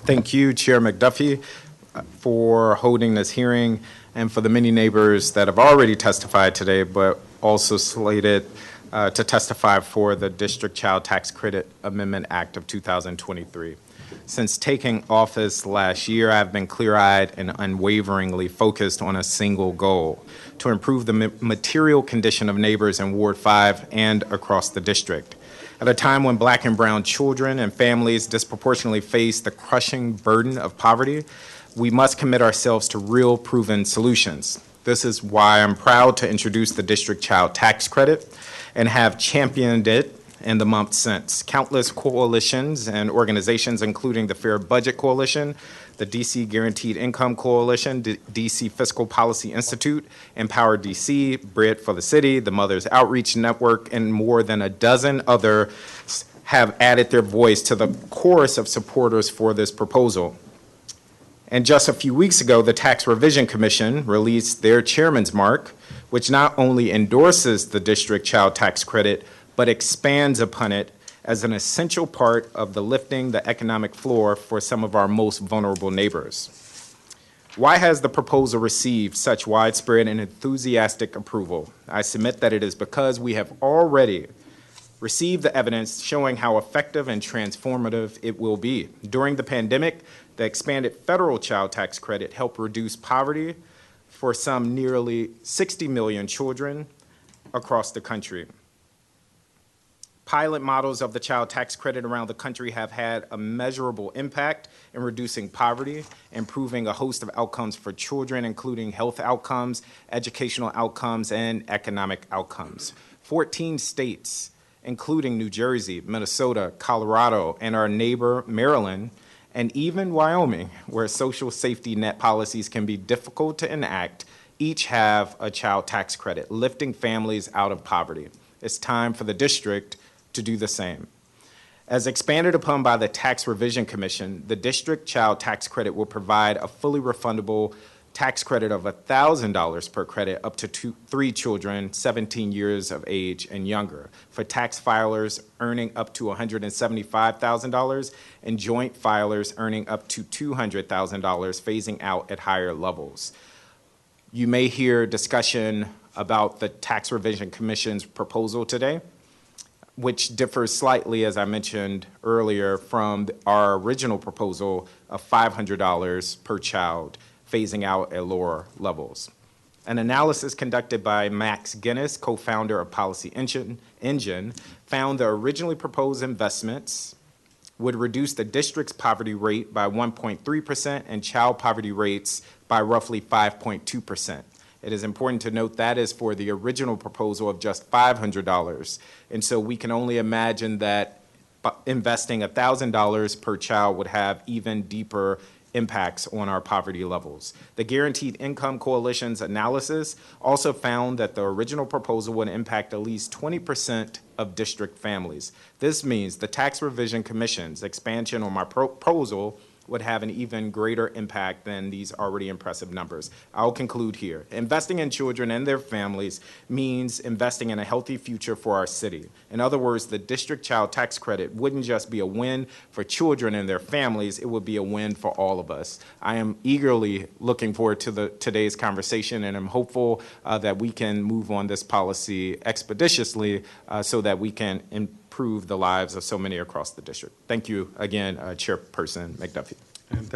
Thank you, Chair McDuffie, for holding this hearing and for the many neighbors that have already testified today, but also slated to testify for the District Child Tax Credit Amendment Act of 2023. Since taking office last year, I've been clear-eyed and unwaveringly focused on a single goal: to improve the material condition of neighbors in Ward 5 and across the district. At a time when Black and brown children and families disproportionately face the crushing burden of poverty, we must commit ourselves to real proven solutions. This is why I'm proud to introduce the District Child Tax Credit and have championed it in the months since. Countless coalitions and organizations, including the Fair Budget Coalition, the DC Guaranteed Income Coalition, DC Fiscal Policy Institute, Empower DC, Bread for the City, the Mothers Outreach Network, and more than a dozen others have added their voice to the chorus of supporters for this proposal. And just a few weeks ago, the Tax Revision Commission released their chairman's mark, which not only endorses the District Child Tax Credit, but expands upon it as an essential part of the lifting the economic floor for some of our most vulnerable neighbors. Why has the proposal received such widespread and enthusiastic approval? I submit that it is because we have already received the evidence showing how effective and transformative it will be. During the pandemic, the expanded federal child tax credit helped reduce poverty for some nearly 60 million children across the country. Pilot models of the child tax credit around the country have had a measurable impact in reducing poverty, improving a host of outcomes for children, including health outcomes, educational outcomes, and economic outcomes. 14 states, including New Jersey, Minnesota, Colorado, and our neighbor Maryland, and even Wyoming, where social safety net policies can be difficult to enact, each have a child tax credit, lifting families out of poverty. It's time for the district to do the same. As expanded upon by the Tax Revision Commission, the District Child Tax Credit will provide a fully refundable tax credit of $1,000 per credit up to 3 children 17 years of age and younger for tax filers earning up to $175,000 and joint filers earning up to $200,000, phasing out at higher levels. You may hear discussion about the Tax Revision Commission's proposal today, which differs slightly, as I mentioned earlier, from our original proposal of $500 per child, phasing out at lower levels. An analysis conducted by Max Guinness, co-founder of Policy Engine, found the originally proposed investments would reduce the district's poverty rate by 1.3% and child poverty rates by roughly 5.2%. It is important to note that is for the original proposal of just $500. And so we can only imagine that investing $1,000 per child would have even deeper impacts on our poverty levels. The Guaranteed Income Coalition's analysis also found that the original proposal would impact at least 20% of district families. This means the Tax Revision Commission's expansion on my proposal would have an even greater impact than these already impressive numbers. I'll conclude here. Investing in children and their families means investing in a healthy future for our city. In other words, the District Child Tax Credit wouldn't just be a win for children and their families, it would be a win for all of us. I am eagerly looking forward to today's conversation, and I'm hopeful that we can move on this policy expeditiously so that we can improve the lives of so many across the district. Thank you again, Chairperson McDuffie.